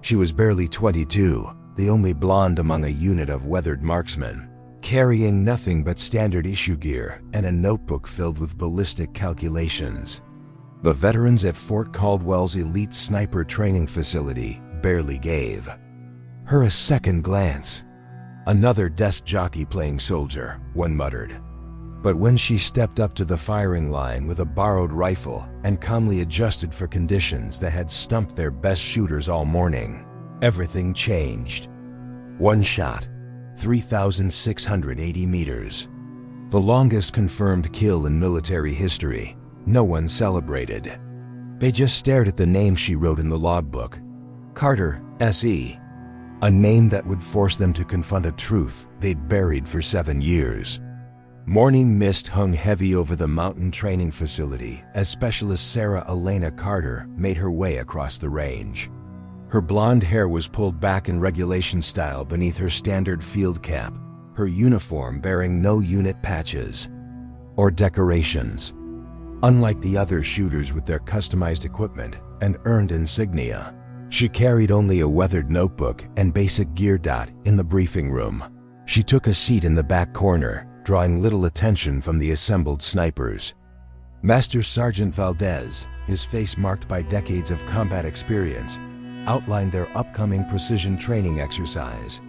She was barely 22, the only blonde among a unit of weathered marksmen, carrying nothing but standard issue gear and a notebook filled with ballistic calculations. The veterans at Fort Caldwell's elite sniper training facility barely gave her a second glance. "Another desk jockey playing soldier," one muttered. But when she stepped up to the firing line with a borrowed rifle and calmly adjusted for conditions that had stumped their best shooters all morning, everything changed. One shot, 3,680 meters. The longest confirmed kill in military history. No one celebrated. They just stared at the name she wrote in the logbook. Carter, S.E. A name that would force them to confront a truth they'd buried for 7 years. Morning mist hung heavy over the mountain training facility as Specialist Sarah Elena Carter made her way across the range. Her blonde hair was pulled back in regulation style beneath her standard field cap, her uniform bearing no unit patches or decorations. Unlike the other shooters with their customized equipment and earned insignia, she carried only a weathered notebook and basic gear. In the briefing room, she took a seat in the back corner, drawing little attention from the assembled snipers. Master Sergeant Valdez, his face marked by decades of combat experience, outlined their upcoming precision training exercise.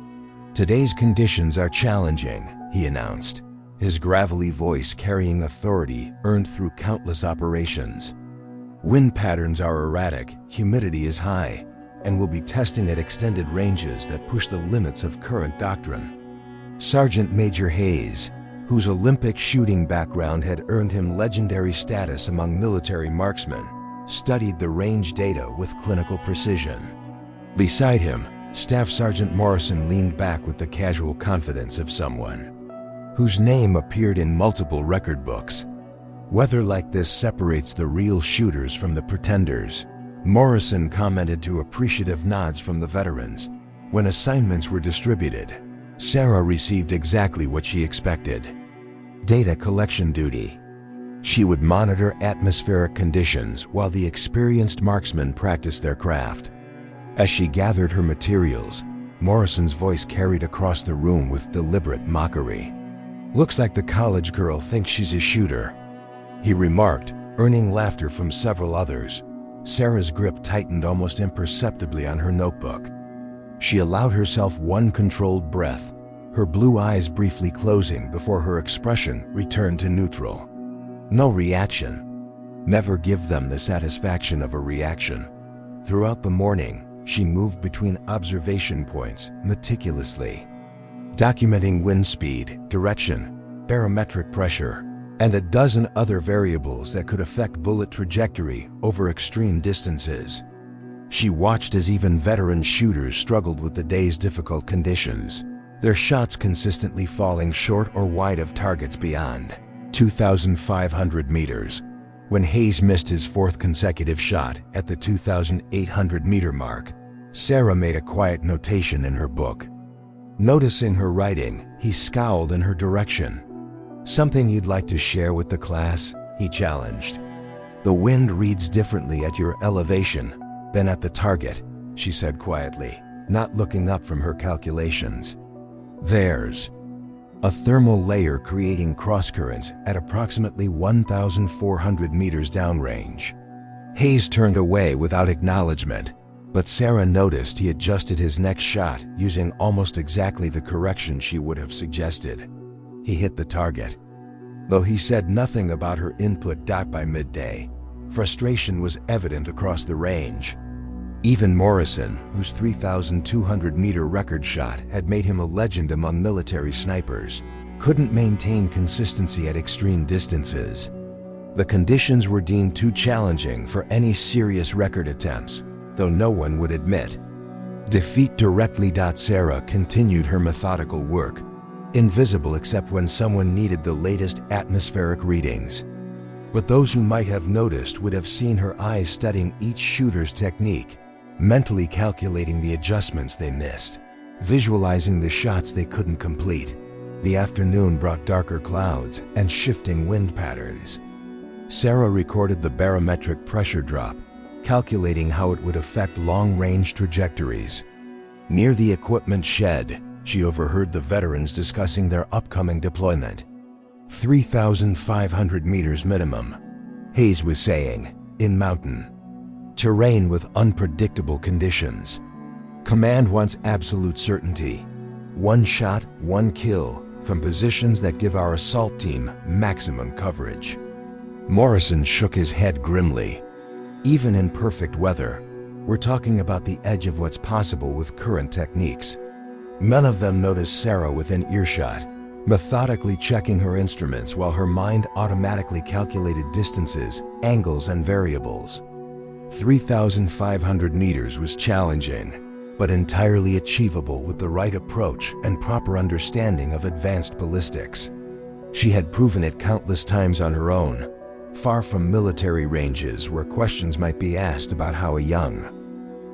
"Today's conditions are challenging," he announced, his gravelly voice carrying authority earned through countless operations. "Wind patterns are erratic, humidity is high, and we'll be testing at extended ranges that push the limits of current doctrine." Sergeant Major Hayes, whose Olympic shooting background had earned him legendary status among military marksmen, studied the range data with clinical precision. Beside him, Staff Sergeant Morrison leaned back with the casual confidence of someone whose name appeared in multiple record books. "Weather like this separates the real shooters from the pretenders," Morrison commented to appreciative nods from the veterans. When assignments were distributed, Sarah received exactly what she expected: data collection duty. She would monitor atmospheric conditions while the experienced marksmen practiced their craft. As she gathered her materials, Morrison's voice carried across the room with deliberate mockery. "Looks like the college girl thinks she's a shooter," he remarked, earning laughter from several others. Sarah's grip tightened almost imperceptibly on her notebook. She allowed herself one controlled breath, her blue eyes briefly closing before her expression returned to neutral. No reaction. Never give them the satisfaction of a reaction. Throughout the morning, she moved between observation points meticulously, documenting wind speed, direction, barometric pressure, and a dozen other variables that could affect bullet trajectory over extreme distances. She watched as even veteran shooters struggled with the day's difficult conditions, their shots consistently falling short or wide of targets beyond 2,500 meters. When Hayes missed his fourth consecutive shot at the 2,800-meter mark, Sarah made a quiet notation in her book. Noticing her writing, he scowled in her direction. "Something you'd like to share with the class?" he challenged. "The wind reads differently at your elevation than at the target," she said quietly, not looking up from her calculations. "There's a thermal layer creating crosscurrents at approximately 1,400 meters downrange." Hayes turned away without acknowledgement, but Sarah noticed he adjusted his next shot using almost exactly the correction she would have suggested. He hit the target. Though he said nothing about her input. By midday, frustration was evident across the range. Even Morrison, whose 3,200-meter record shot had made him a legend among military snipers, couldn't maintain consistency at extreme distances. The conditions were deemed too challenging for any serious record attempts, though no one would admit defeat directly. Sarah continued her methodical work, invisible except when someone needed the latest atmospheric readings. But those who might have noticed would have seen her eyes studying each shooter's technique, mentally calculating the adjustments they missed, visualizing the shots they couldn't complete. The afternoon brought darker clouds and shifting wind patterns. Sarah recorded the barometric pressure drop, calculating how it would affect long-range trajectories. Near the equipment shed, she overheard the veterans discussing their upcoming deployment. 3,500 meters minimum, Hayes was saying, in mountain terrain with unpredictable conditions. Command wants absolute certainty. One shot, one kill, from positions that give our assault team maximum coverage. Morrison shook his head grimly. Even in perfect weather, we're talking about the edge of what's possible with current techniques. None of them noticed Sarah within earshot, methodically checking her instruments while her mind automatically calculated distances, angles, and variables. 3,500 meters was challenging, but entirely achievable with the right approach and proper understanding of advanced ballistics. She had proven it countless times on her own, far from military ranges where questions might be asked about how a young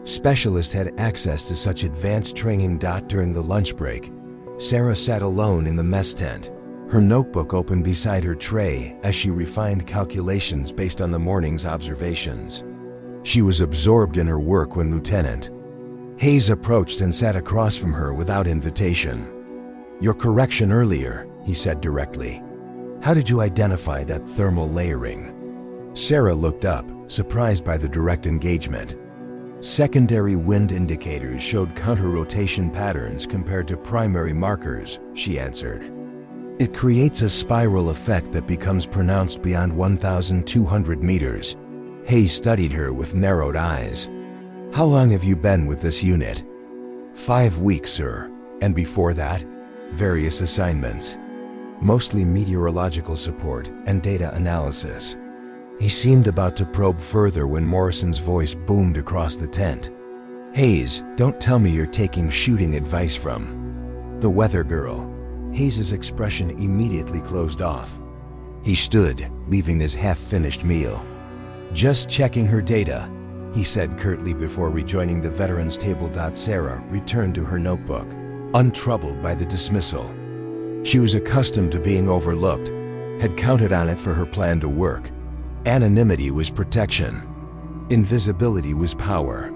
specialist had access to such advanced training. During the lunch break, Sarah sat alone in the mess tent, her notebook open beside her tray as she refined calculations based on the morning's observations. She was absorbed in her work when Lieutenant Hayes approached and sat across from her without invitation. "Your correction earlier," he said directly. "How did you identify that thermal layering?" Sarah looked up, surprised by the direct engagement. "Secondary wind indicators showed counter-rotation patterns compared to primary markers," she answered. "It creates a spiral effect that becomes pronounced beyond 1,200 meters. Hayes studied her with narrowed eyes. "How long have you been with this unit?" 5 weeks, sir. And before that, various assignments. Mostly meteorological support and data analysis." He seemed about to probe further when Morrison's voice boomed across the tent. "Hayes, don't tell me you're taking shooting advice from the weather girl." Hayes's expression immediately closed off. He stood, leaving his half-finished meal. "Just checking her data," he said curtly before rejoining the veterans table. Sarah returned to her notebook, untroubled by the dismissal. She was accustomed to being overlooked, had counted on it for her plan to work. Anonymity was protection. Invisibility was power.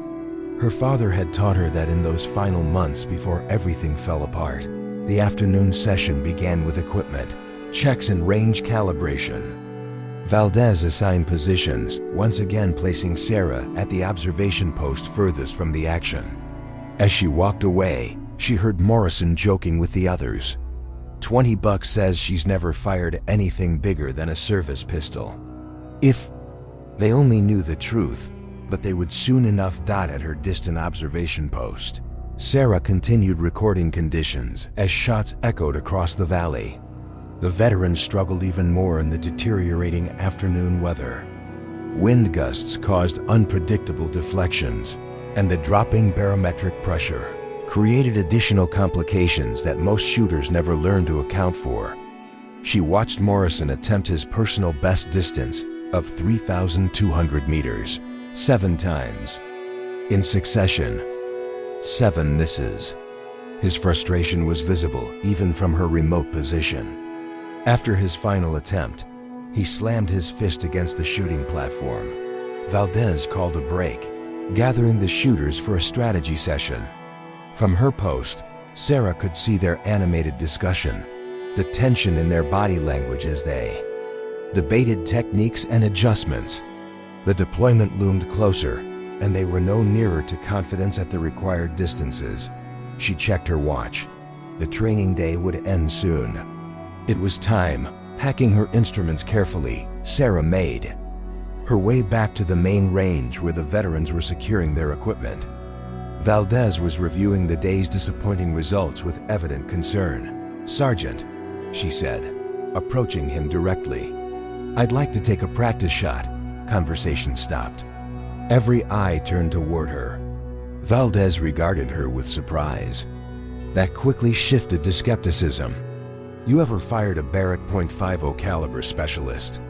Her father had taught her that in those final months before everything fell apart. The afternoon session began with equipment, checks and range calibration. Valdez assigned positions, once again placing Sarah at the observation post furthest from the action. As she walked away, she heard Morrison joking with the others. $20 says she's never fired anything bigger than a service pistol. If they only knew the truth, but they would soon enough. At her distant observation post, Sarah continued recording conditions as shots echoed across the valley. The veterans struggled even more in the deteriorating afternoon weather. Wind gusts caused unpredictable deflections, and the dropping barometric pressure created additional complications that most shooters never learn to account for. She watched Morrison attempt his personal best distance of 3,200 meters, 7 times. In succession, 7 misses. His frustration was visible even from her remote position. After his final attempt, he slammed his fist against the shooting platform. Valdez called a break, gathering the shooters for a strategy session. From her post, Sarah could see their animated discussion, the tension in their body language as they debated techniques and adjustments. The deployment loomed closer, and they were no nearer to confidence at the required distances. She checked her watch. The training day would end soon. It was time. Packing her instruments carefully, Sarah made her way back to the main range where the veterans were securing their equipment. Valdez was reviewing the day's disappointing results with evident concern. "Sergeant," she said, approaching him directly, "I'd like to take a practice shot." Conversation stopped. Every eye turned toward her. Valdez regarded her with surprise. That quickly shifted to skepticism. "You ever fired a Barrett .50 caliber specialist?"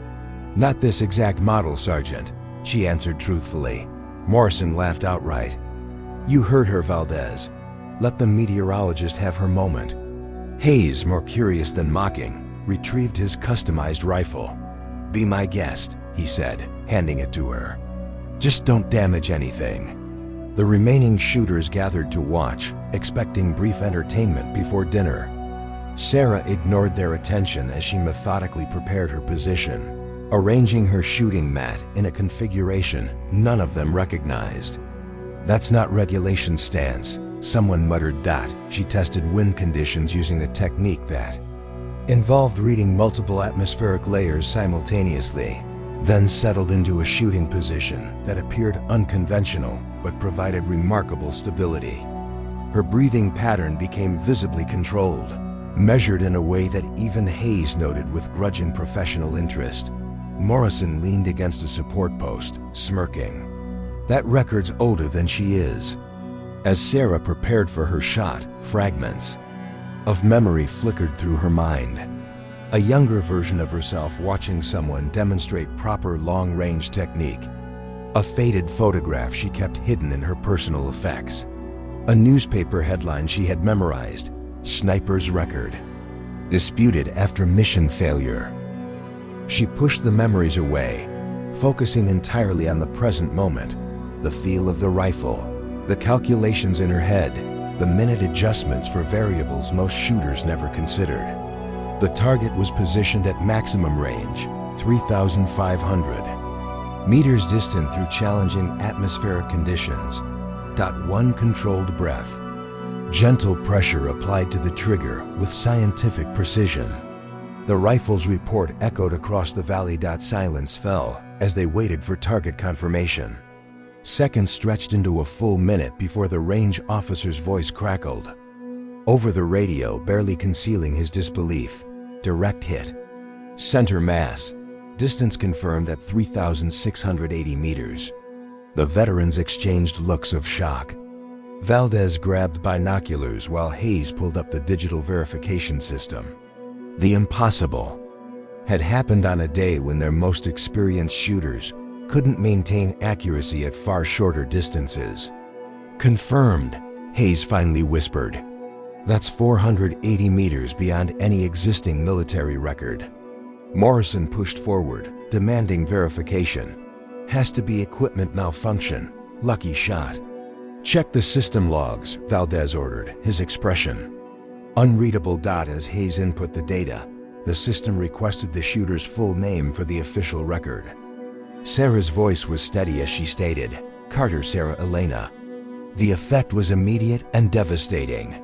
"Not this exact model, Sergeant," she answered truthfully. Morrison laughed outright. "You heard her, Valdez. Let the meteorologist have her moment." Hayes, more curious than mocking, retrieved his customized rifle. "Be my guest," he said, handing it to her. Just don't damage anything." The remaining shooters gathered to watch, expecting brief entertainment before dinner. Sarah ignored their attention as she methodically prepared her position, arranging her shooting mat in a configuration none of them recognized. "That's not regulation stance," someone muttered that. She tested wind conditions using a technique that involved reading multiple atmospheric layers simultaneously, then settled into a shooting position that appeared unconventional but provided remarkable stability. Her breathing pattern became visibly controlled, measured in a way that even Hayes noted with grudging professional interest. Morrison leaned against a support post, smirking. "That record's older than she is." As Sarah prepared for her shot, fragments of memory flickered through her mind. A younger version of herself watching someone demonstrate proper long-range technique. A faded photograph she kept hidden in her personal effects. A newspaper headline she had memorized, "Sniper's record. Disputed after mission failure." She pushed the memories away, focusing entirely on the present moment. The feel of the rifle, the calculations in her head, the minute adjustments for variables most shooters never considered. The target was positioned at maximum range, 3,500 meters distant through challenging atmospheric conditions. One controlled breath. Gentle pressure applied to the trigger with scientific precision. The rifle's report echoed across the valley. Silence fell as they waited for target confirmation. Seconds stretched into a full minute before the range officer's voice crackled. Over the radio, barely concealing his disbelief. "Direct hit. Center mass. Distance confirmed at 3,680 meters." The veterans exchanged looks of shock. Valdez grabbed binoculars while Hayes pulled up the digital verification system. The impossible had happened on a day when their most experienced shooters couldn't maintain accuracy at far shorter distances. "Confirmed," Hayes finally whispered. "That's 480 meters beyond any existing military record." Morrison pushed forward, demanding verification. "Has to be equipment malfunction. Lucky shot." "Check the system logs," Valdez ordered, his expression unreadable. As Hayes input the data, the system requested the shooter's full name for the official record. Sarah's voice was steady as she stated, "Carter Sarah Elena." The effect was immediate and devastating.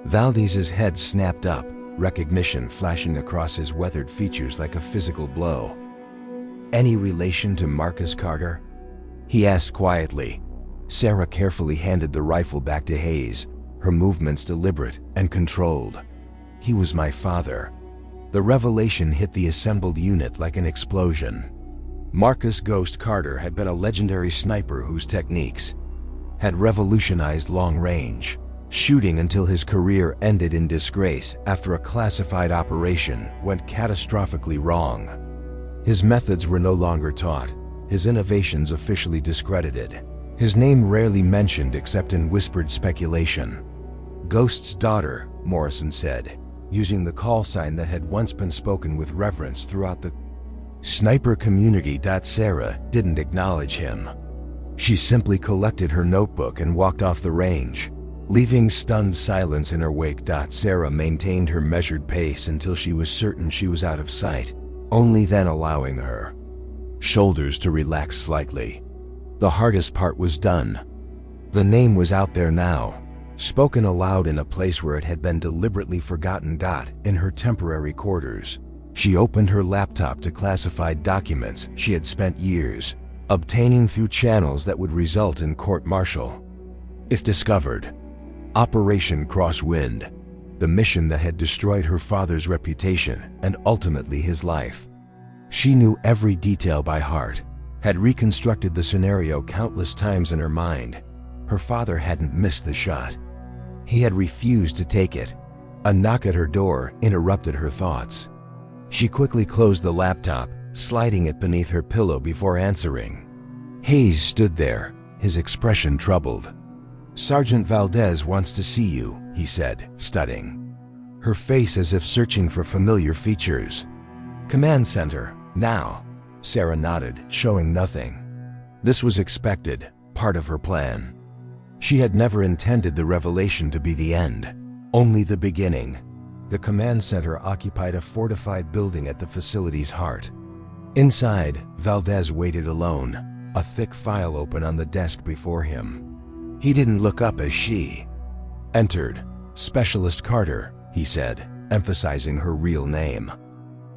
Valdez's head snapped up, recognition flashing across his weathered features like a physical blow. "Any relation to Marcus Carter?" he asked quietly. Sarah carefully handed the rifle back to Hayes, her movements deliberate and controlled. "He was my father." The revelation hit the assembled unit like an explosion. Marcus "Ghost" Carter had been a legendary sniper whose techniques had revolutionized long-range shooting until his career ended in disgrace after a classified operation went catastrophically wrong. His methods were no longer taught, his innovations officially discredited, his name rarely mentioned except in whispered speculation. "Ghost's daughter," Morrison said, using the call sign that had once been spoken with reverence throughout the sniper community. Sarah didn't acknowledge him. She simply collected her notebook and walked off the range, leaving stunned silence in her wake. Sarah maintained her measured pace until she was certain she was out of sight, only then allowing her shoulders to relax slightly. The hardest part was done. The name was out there now, spoken aloud in a place where it had been deliberately forgotten. In her temporary quarters, she opened her laptop to classified documents she had spent years obtaining through channels that would result in court-martial if discovered. Operation Crosswind, the mission that had destroyed her father's reputation and ultimately his life. She knew every detail by heart, had reconstructed the scenario countless times in her mind. Her father hadn't missed the shot. He had refused to take it. A knock at her door interrupted her thoughts. She quickly closed the laptop, sliding it beneath her pillow before answering. Hayes stood there, his expression troubled. "Sergeant Valdez wants to see you," he said, studying her face as if searching for familiar features. "Command center, now." Sarah nodded, showing nothing. This was expected, part of her plan. She had never intended the revelation to be the end, only the beginning. The command center occupied a fortified building at the facility's heart. Inside, Valdez waited alone, a thick file open on the desk before him. He didn't look up as she entered. "Specialist Carter," he said, emphasizing her real name.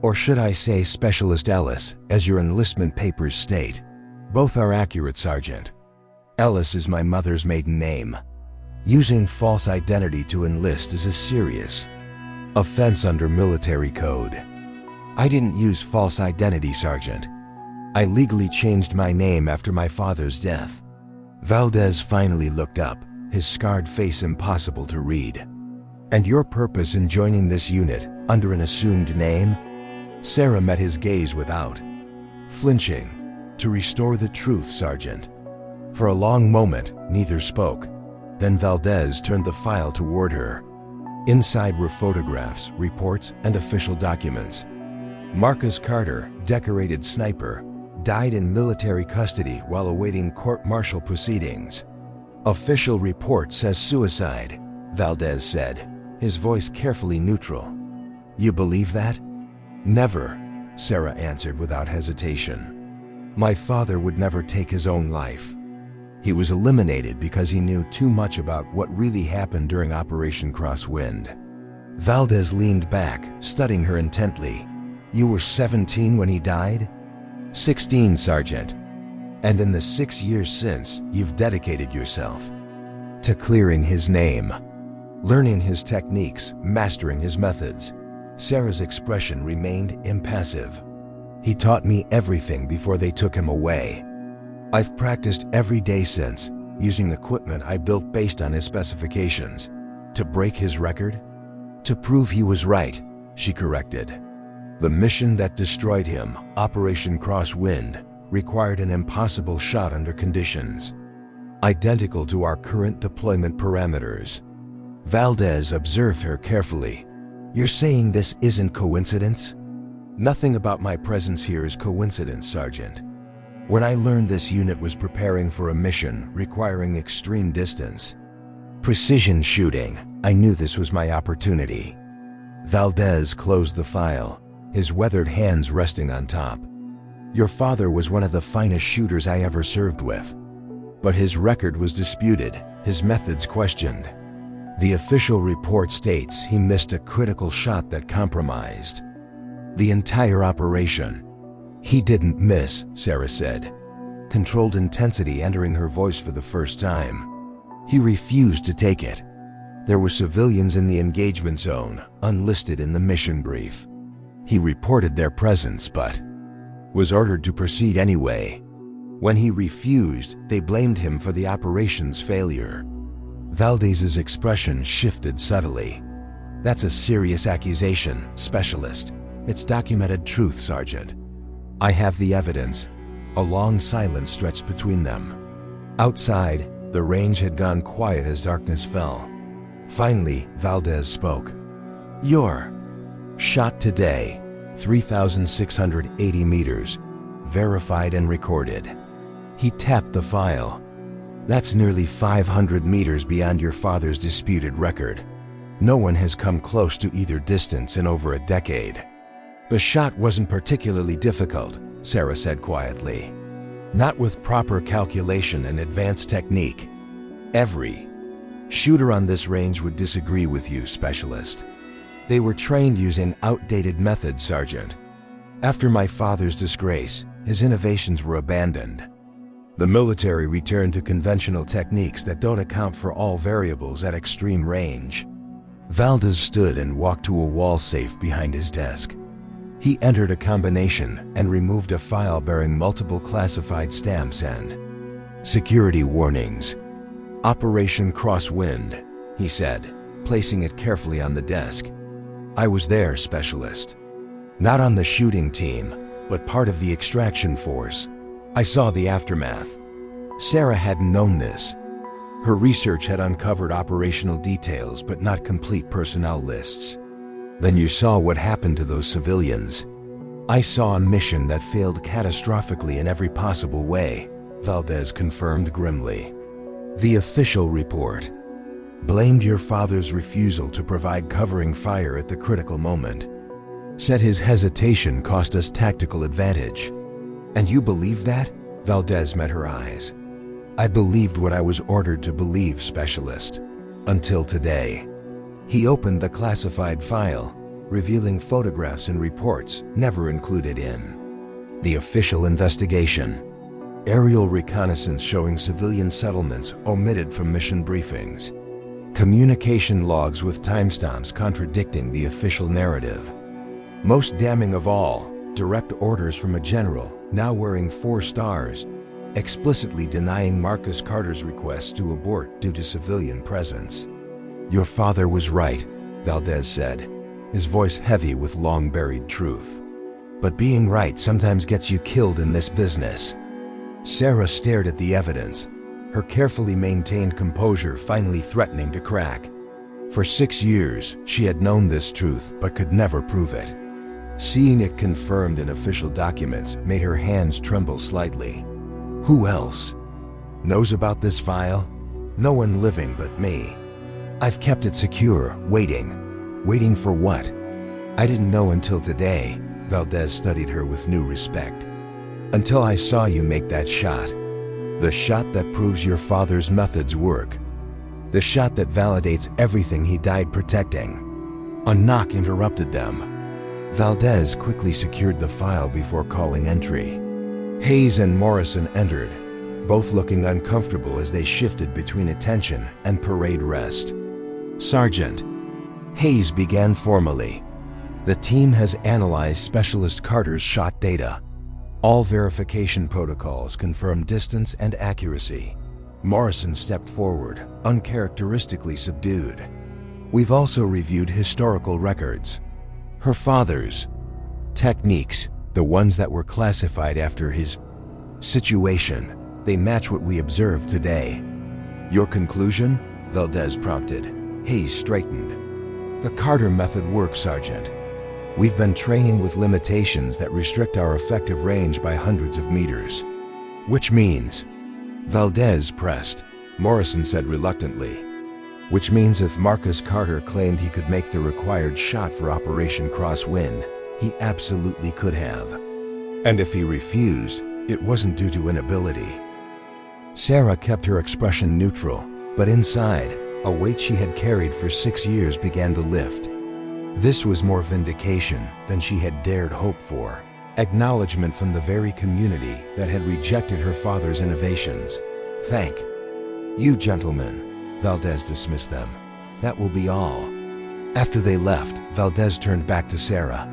"Or should I say Specialist Ellis, as your enlistment papers state? Both are accurate, Sergeant. Ellis is my mother's maiden name. Using false identity to enlist is a serious offense under military code. I didn't use false identity, Sergeant. I legally changed my name after my father's death." Valdez finally looked up, his scarred face impossible to read. "And your purpose in joining this unit, under an assumed name?" Sarah met his gaze without flinching. "To restore the truth, Sergeant." For a long moment, neither spoke. Then Valdez turned the file toward her. Inside were photographs, reports, and official documents. Marcus Carter, decorated sniper, died in military custody while awaiting court-martial proceedings. "Official report says suicide," Valdez said, his voice carefully neutral. "You believe that?" "Never," Sarah answered without hesitation. "My father would never take his own life. He was eliminated because he knew too much about what really happened during Operation Crosswind." Valdez leaned back, studying her intently. "You were 17 when he died?" 16, Sergeant. "And in the 6 years since, you've dedicated yourself to clearing his name, learning his techniques, mastering his methods." Sarah's expression remained impassive. "He taught me everything before they took him away. I've practiced every day since, using equipment I built based on his specifications. To break his record? To prove he was right," she corrected. "The mission that destroyed him, Operation Crosswind, required an impossible shot under conditions identical to our current deployment parameters." Valdez observed her carefully. "You're saying this isn't coincidence?" "Nothing about my presence here is coincidence, Sergeant. When I learned this unit was preparing for a mission requiring extreme distance, precision shooting, I knew this was my opportunity." Valdez closed the file, his weathered hands resting on top. "Your father was one of the finest shooters I ever served with. But his record was disputed, his methods questioned. The official report states he missed a critical shot that compromised the entire operation." "He didn't miss," Sarah said, controlled intensity entering her voice for the first time. "He refused to take it. There were civilians in the engagement zone, unlisted in the mission brief. He reported their presence but was ordered to proceed anyway. When he refused, they blamed him for the operation's failure." Valdez's expression shifted subtly. "That's a serious accusation, Specialist. It's documented truth, Sergeant." "I have the evidence." A long silence stretched between them. Outside, the range had gone quiet as darkness fell. Finally, Valdez spoke. "You're shot today, 3,680 meters, verified and recorded." He tapped the file. "That's nearly 500 meters beyond your father's disputed record. No one has come close to either distance in over a decade." "The shot wasn't particularly difficult," Sarah said quietly. "Not with proper calculation and advanced technique. Every shooter on this range would disagree with you, Specialist. They were trained using outdated methods, Sergeant. After my father's disgrace, his innovations were abandoned. The military returned to conventional techniques that don't account for all variables at extreme range." Valdez stood and walked to a wall safe behind his desk. He entered a combination and removed a file bearing multiple classified stamps and security warnings. "Operation Crosswind," he said, placing it carefully on the desk. "I was there, Specialist. Not on the shooting team, but part of the extraction force. I saw the aftermath." Sarah hadn't known this. Her research had uncovered operational details but not complete personnel lists. "Then you saw what happened to those civilians?" "I saw a mission that failed catastrophically in every possible way," Valdez confirmed grimly. The official report blamed your father's refusal to provide covering fire at the critical moment. Said his hesitation cost us tactical advantage. And you believe that? Valdez met her eyes. I believed what I was ordered to believe, Specialist. Until today. He opened the classified file, revealing photographs and reports never included in the official investigation. Aerial reconnaissance showing civilian settlements omitted from mission briefings. Communication logs with timestamps contradicting the official narrative. Most damning of all, direct orders from a general, now wearing 4 stars, explicitly denying Marcus Carter's request to abort due to civilian presence. Your father was right, Valdez said, his voice heavy with long-buried truth. But being right sometimes gets you killed in this business. Sarah stared at the evidence, her carefully maintained composure finally threatening to crack. For 6 years, she had known this truth but could never prove it. Seeing it confirmed in official documents made her hands tremble slightly. Who else knows about this file? No one living but me. I've kept it secure, waiting. Waiting for what? I didn't know until today. Valdez studied her with new respect. Until I saw you make that shot. The shot that proves your father's methods work. The shot that validates everything he died protecting. A knock interrupted them. Valdez quickly secured the file before calling entry. Hayes and Morrison entered, both looking uncomfortable as they shifted between attention and parade rest. Sergeant, Hayes began formally. The team has analyzed Specialist Carter's shot data. All verification protocols confirm distance and accuracy. Morrison stepped forward, uncharacteristically subdued. We've also reviewed historical records. Her father's techniques, the ones that were classified after his situation, they match what we observed today. Your conclusion? Valdez prompted. Hayes straightened. The Carter method works, Sergeant. We've been training with limitations that restrict our effective range by hundreds of meters. Which means? Valdez pressed. Morrison said reluctantly. Which means if Marcus Carter claimed he could make the required shot for Operation Crosswind, he absolutely could have. And if he refused, it wasn't due to inability. Sarah kept her expression neutral, but inside, a weight she had carried for 6 years began to lift. This was more vindication than she had dared hope for. Acknowledgement from the very community that had rejected her father's innovations. Thank you, gentlemen. Valdez dismissed them. That will be all. After they left, Valdez turned back to Sarah.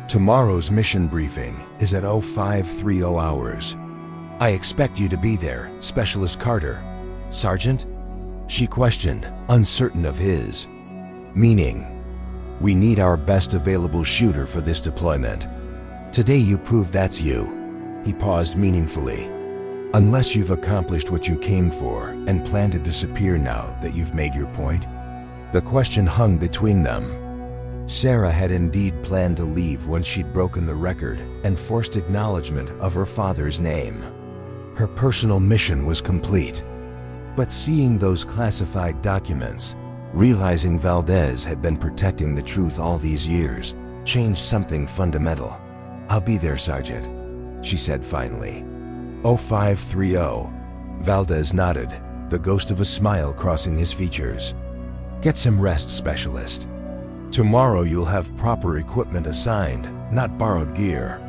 Tomorrow's mission briefing is at 0530 hours. I expect you to be there, Specialist Carter. Sergeant? She questioned, uncertain of his meaning. We need our best available shooter for this deployment. Today you prove that's you. He paused meaningfully. Unless you've accomplished what you came for and plan to disappear now that you've made your point. The question hung between them. Sarah had indeed planned to leave once she'd broken the record and forced acknowledgement of her father's name. Her personal mission was complete. But seeing those classified documents, realizing Valdez had been protecting the truth all these years, changed something fundamental. I'll be there, Sergeant, she said finally. 0530. Valdez nodded, the ghost of a smile crossing his features. Get some rest, Specialist. Tomorrow you'll have proper equipment assigned, not borrowed gear.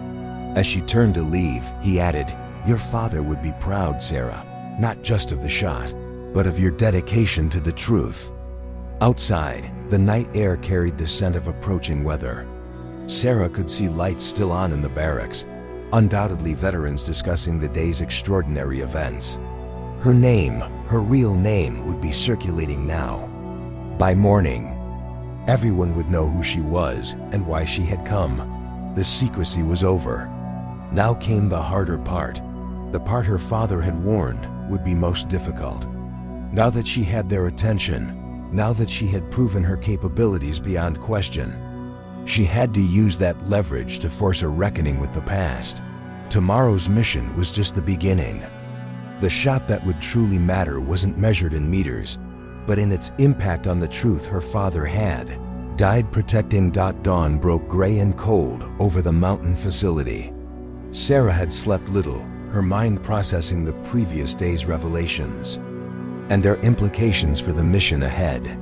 As she turned to leave, he added, your father would be proud, Sarah, not just of the shot, but of your dedication to the truth. Outside, the night air carried the scent of approaching weather. Sarah could see lights still on in the barracks, undoubtedly veterans discussing the day's extraordinary events. Her name, her real name, would be circulating now. By morning, everyone would know who she was and why she had come. The secrecy was over. Now came the harder part. The part her father had warned would be most difficult. Now that she had their attention, now that she had proven her capabilities beyond question, she had to use that leverage to force a reckoning with the past. Tomorrow's mission was just the beginning. The shot that would truly matter wasn't measured in meters, but in its impact on the truth her father had died protecting. Dawn broke gray and cold over the mountain facility. Sarah had slept little, her mind processing the previous day's revelations and their implications for the mission ahead.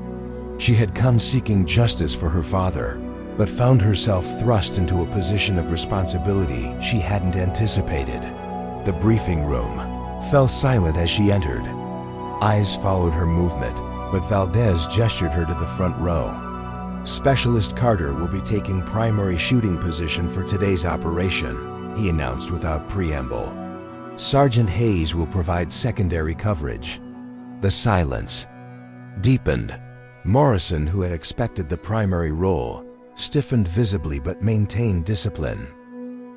She had come seeking justice for her father, but found herself thrust into a position of responsibility she hadn't anticipated. The briefing room fell silent as she entered. Eyes followed her movement, but Valdez gestured her to the front row. Specialist Carter will be taking primary shooting position for today's operation, he announced without preamble. Sergeant Hayes will provide secondary coverage. The silence deepened. Morrison, who had expected the primary role, stiffened visibly but maintained discipline.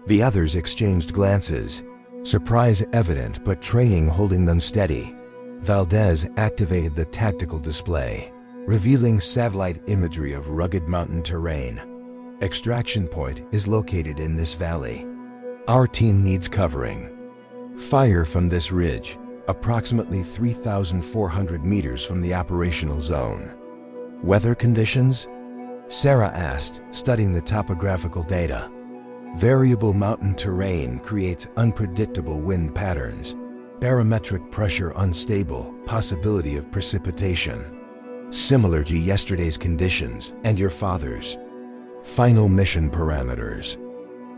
The others exchanged glances, surprise evident but training holding them steady. Valdez activated the tactical display, revealing satellite imagery of rugged mountain terrain. Extraction point is located in this valley. Our team needs covering. Fire from this ridge, approximately 3,400 meters from the operational zone. Weather conditions? Sarah asked, studying the topographical data. Variable mountain terrain creates unpredictable wind patterns. Barometric pressure unstable, possibility of precipitation. Similar to yesterday's conditions and your father's. Final mission parameters.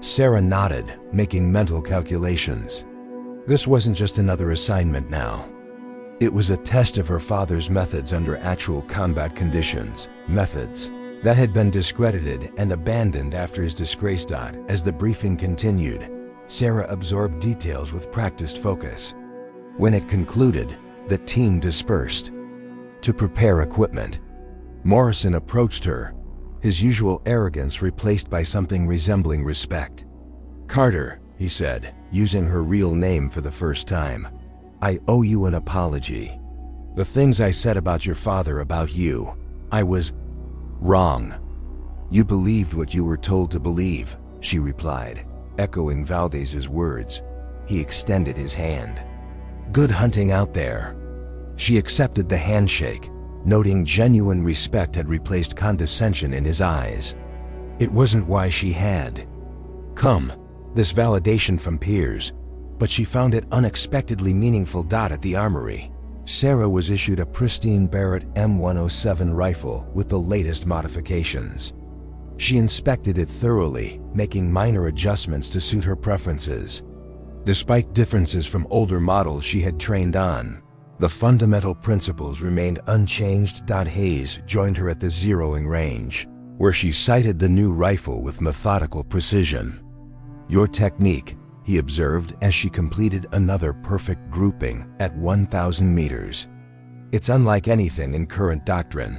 Sarah nodded, making mental calculations. This wasn't just another assignment now. It was a test of her father's methods under actual combat conditions, methods that had been discredited and abandoned after his disgrace. As the briefing continued, Sarah absorbed details with practiced focus. When it concluded, the team dispersed to prepare equipment. Morrison approached her, his usual arrogance replaced by something resembling respect. "Carter," he said, using her real name for the first time, "I owe you an apology. The things I said about your father, about you, I was wrong." "You believed what you were told to believe," she replied, echoing Valdez's words. He extended his hand. "Good hunting out there." She accepted the handshake, noting genuine respect had replaced condescension in his eyes. It wasn't why she had come, this validation from peers, but she found it unexpectedly meaningful. At the armory, Sarah was issued a pristine Barrett M107 rifle with the latest modifications. She inspected it thoroughly, making minor adjustments to suit her preferences. Despite differences from older models she had trained on, the fundamental principles remained unchanged. Hayes joined her at the zeroing range, where she sighted the new rifle with methodical precision. "Your technique," he observed as she completed another perfect grouping at 1,000 meters. "It's unlike anything in current doctrine.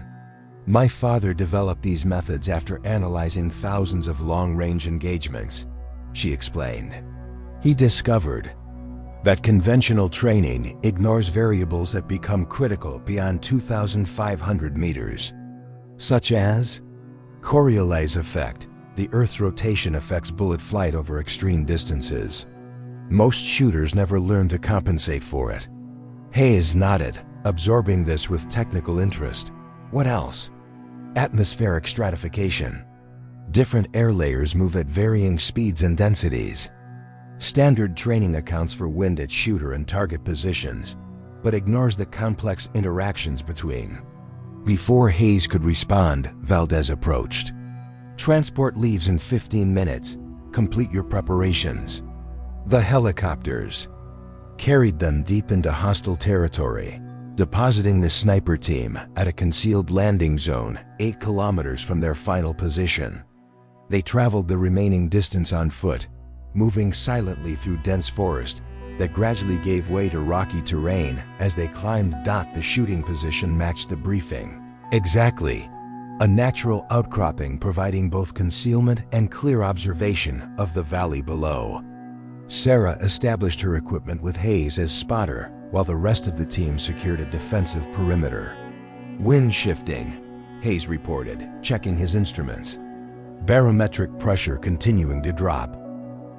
My father developed these methods after analyzing thousands of long-range engagements," she explained. He discovered that conventional training ignores variables that become critical beyond 2,500 meters, such as Coriolis effect. The Earth's rotation affects bullet flight over extreme distances. Most shooters never learn to compensate for it. Hayes nodded, absorbing this with technical interest. "What else?" "Atmospheric stratification. Different air layers move at varying speeds and densities. Standard training accounts for wind at shooter and target positions, but ignores the complex interactions between." Before Hayes could respond, Valdez approached. "Transport leaves in 15 minutes. Complete your preparations." The helicopters carried them deep into hostile territory, depositing the sniper team at a concealed landing zone 8 kilometers from their final position. They traveled the remaining distance on foot, moving silently through dense forest that gradually gave way to rocky terrain as they climbed. The shooting position matched the briefing exactly, a natural outcropping providing both concealment and clear observation of the valley below. Sarah established her equipment with Hayes as spotter, while the rest of the team secured a defensive perimeter. "Wind shifting," Hayes reported, checking his instruments. "Barometric pressure continuing to drop."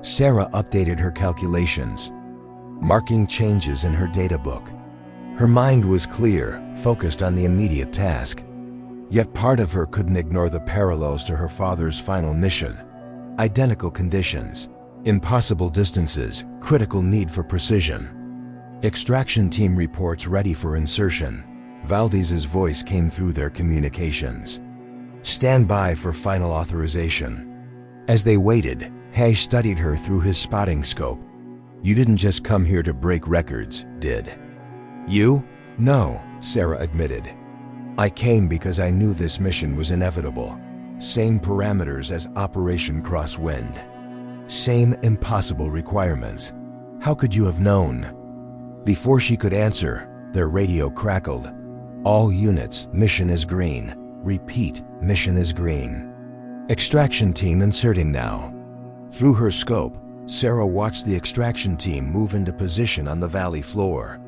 Sarah updated her calculations. marking changes in her data book. Her mind was clear, focused on the immediate task. Yet part of her couldn't ignore the parallels to her father's final mission. Identical conditions, impossible distances, critical need for precision. Extraction team reports ready for insertion. Valdez's voice came through their communications. Stand by for final authorization. As they waited, Hayes studied her through his spotting scope. You didn't just come here to break records, did you? No, Sarah admitted. I came because I knew this mission was inevitable. Same parameters as Operation Crosswind. Same impossible requirements. How could you have known? Before she could answer, their radio crackled. All units, mission is green. Repeat, mission is green. Extraction team inserting now. Through her scope, Sarah watched the extraction team move into position on the valley floor.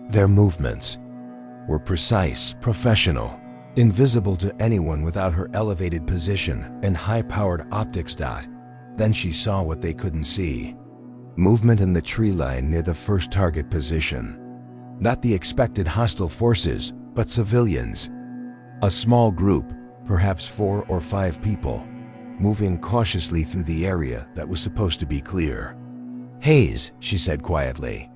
Their movements were precise, professional, invisible to anyone without her elevated position and high-powered optics. Then she saw what they couldn't see. Movement in the tree line near the first target position. Not the expected hostile forces, but civilians. A small group, perhaps 4 or 5 people, moving cautiously through the area that was supposed to be clear. Hayes, she said quietly.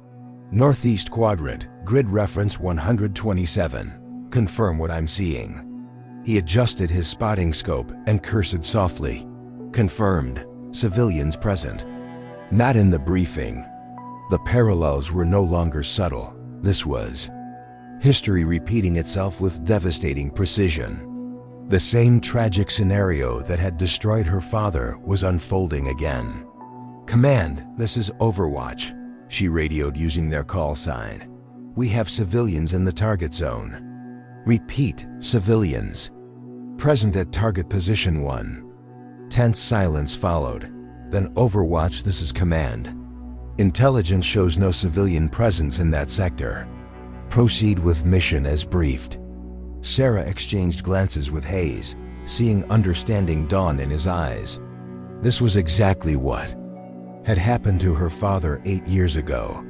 Northeast quadrant, grid reference 127. Confirm what I'm seeing. He adjusted his spotting scope and cursed softly. Confirmed. Civilians present. Not in the briefing. The parallels were no longer subtle. This was history repeating itself with devastating precision. The same tragic scenario that had destroyed her father was unfolding again. Command, this is Overwatch, she radioed using their call sign. We have civilians in the target zone. Repeat, civilians. Present at target position 1. Tense silence followed. Then Overwatch, this is Command. Intelligence shows no civilian presence in that sector. Proceed with mission as briefed. Sarah exchanged glances with Hayes, seeing understanding dawn in his eyes. This was exactly what had happened to her father 8 years ago.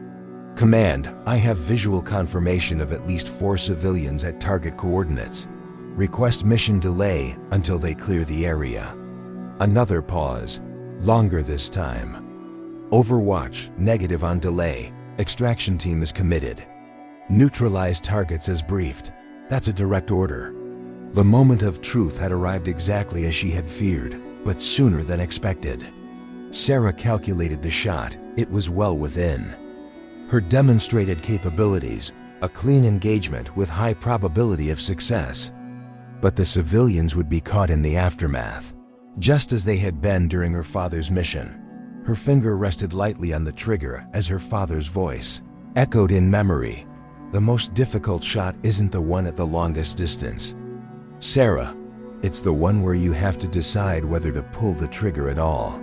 Command, I have visual confirmation of at least 4 civilians at target coordinates. Request mission delay until they clear the area. Another pause, longer this time. Overwatch, negative on delay. Extraction team is committed. Neutralize targets as briefed. That's a direct order. The moment of truth had arrived exactly as she had feared, but sooner than expected. Sarah calculated the shot. It was well within her demonstrated capabilities, a clean engagement with high probability of success. But the civilians would be caught in the aftermath, just as they had been during her father's mission. Her finger rested lightly on the trigger as her father's voice echoed in memory. The most difficult shot isn't the one at the longest distance, Sarah. It's the one where you have to decide whether to pull the trigger at all.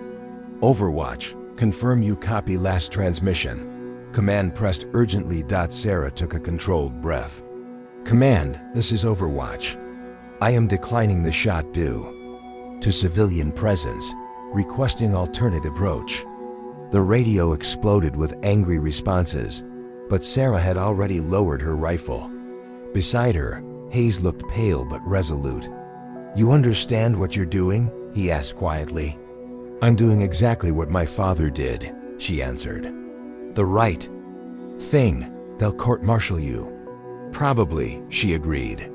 Overwatch, confirm you copy last transmission. Command pressed urgently. Sarah took a controlled breath. Command, this is Overwatch. I am declining the shot due to civilian presence, requesting alternative approach. The radio exploded with angry responses, but Sarah had already lowered her rifle. Beside her, Hayes looked pale but resolute. You understand what you're doing? He asked quietly. I'm doing exactly what my father did, she answered. The right thing. They'll court-martial you. Probably, she agreed.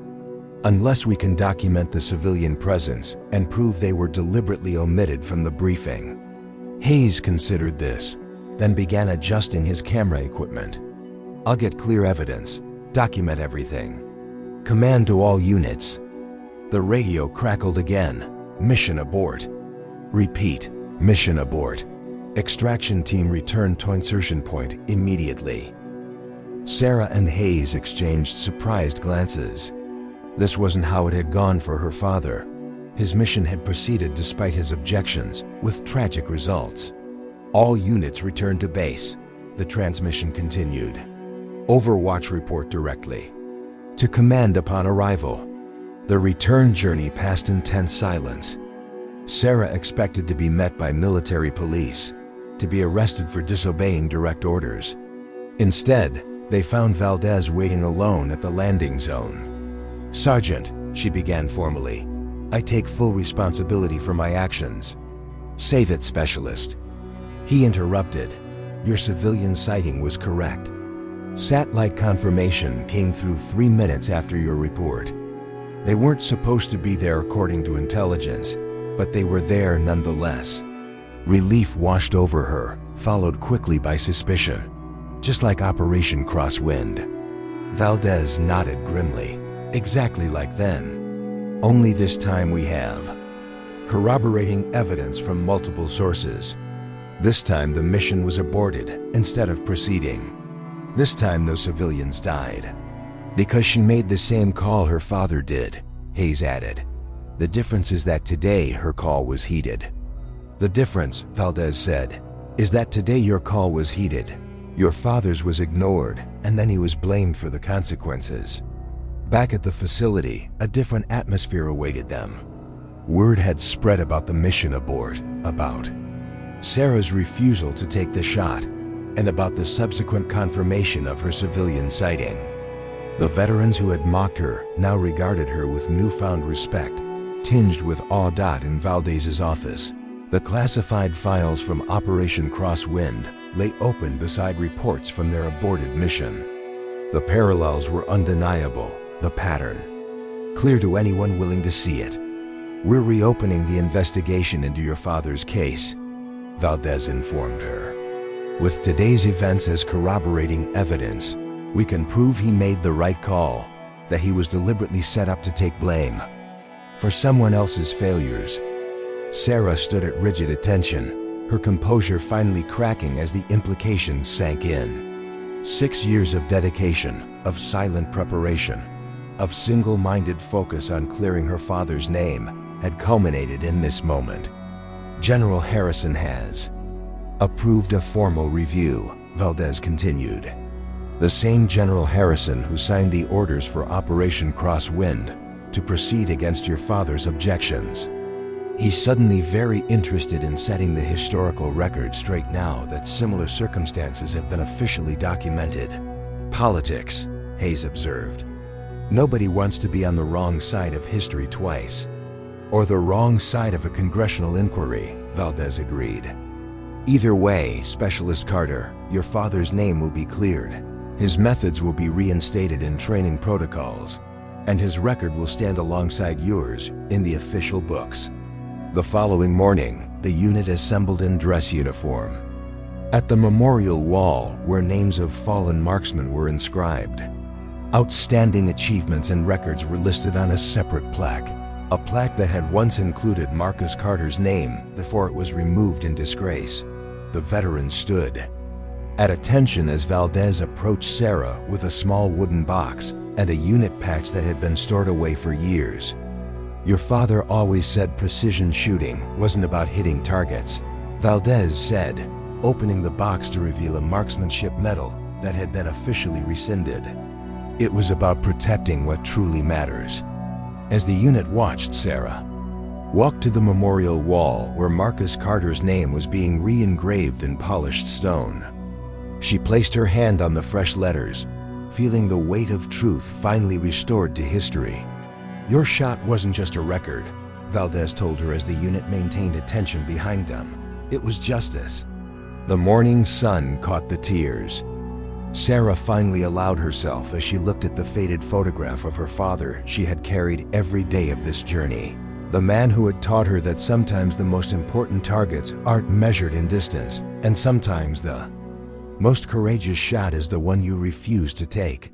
Unless we can document the civilian presence and prove they were deliberately omitted from the briefing. Hayes considered this, then began adjusting his camera equipment. I'll get clear evidence. Document everything. Command to all units. The radio crackled again. Mission abort. Repeat, mission abort. Extraction team returned to insertion point immediately. Sarah and Hayes exchanged surprised glances. This wasn't how it had gone for her father. His mission had proceeded despite his objections, with tragic results. All units returned to base. The transmission continued. Overwatch report directly to command upon arrival. The return journey passed in tense silence. Sarah expected to be met by military police, to be arrested for disobeying direct orders. Instead, they found Valdez waiting alone at the landing zone. "Sergeant," she began formally, "I take full responsibility for my actions." "Save it, Specialist." He interrupted. "Your civilian sighting was correct. Satellite confirmation came through 3 minutes after your report. They weren't supposed to be there according to intelligence, but they were there nonetheless." Relief washed over her, followed quickly by suspicion. "Just like Operation Crosswind." Valdez nodded grimly. "Exactly like then. Only this time we have corroborating evidence from multiple sources. This time the mission was aborted instead of proceeding. This time no civilians died. Because she made the same call her father did," Hayes added. "The difference is that today her call was heeded." "The difference," Valdez said, "is that today your call was heeded. Your father's was ignored, and then he was blamed for the consequences." Back at the facility, a different atmosphere awaited them. Word had spread about the mission abort, about Sarah's refusal to take the shot, and about the subsequent confirmation of her civilian sighting. The veterans who had mocked her now regarded her with newfound respect, tinged with awe. In Valdez's office, the classified files from Operation Crosswind lay open beside reports from their aborted mission. The parallels were undeniable, the pattern clear to anyone willing to see it. "We're reopening the investigation into your father's case," Valdez informed her. "With today's events as corroborating evidence, we can prove he made the right call, that he was deliberately set up to take blame for someone else's failures." Sarah stood at rigid attention, her composure finally cracking as the implications sank in. 6 years of dedication, of silent preparation, of single-minded focus on clearing her father's name had culminated in this moment. "General Harrison has approved a formal review," Valdez continued. "The same General Harrison who signed the orders for Operation Crosswind to proceed against your father's objections. He's suddenly very interested in setting the historical record straight now that similar circumstances have been officially documented." "Politics," Hayes observed. "Nobody wants to be on the wrong side of history twice." "Or the wrong side of a congressional inquiry," Valdez agreed. "Either way, Specialist Carter, your father's name will be cleared. His methods will be reinstated in training protocols, and his record will stand alongside yours in the official books." The following morning, the unit assembled in dress uniform. At the memorial wall, where names of fallen marksmen were inscribed, outstanding achievements and records were listed on a separate plaque. A plaque that had once included Marcus Carter's name before it was removed in disgrace. The veteran stood at attention as Valdez approached Sarah with a small wooden box and a unit patch that had been stored away for years. "Your father always said precision shooting wasn't about hitting targets," Valdez said, opening the box to reveal a marksmanship medal that had been officially rescinded. "It was about protecting what truly matters." As the unit watched Sarah walk to the memorial wall where Marcus Carter's name was being re-engraved in polished stone, she placed her hand on the fresh letters, feeling the weight of truth finally restored to history. "Your shot wasn't just a record," Valdez told her as the unit maintained attention behind them. "It was justice." The morning sun caught the tears. Sarah finally allowed herself as she looked at the faded photograph of her father she had carried every day of this journey. The man who had taught her that sometimes the most important targets aren't measured in distance, and sometimes the most courageous shot is the one you refuse to take.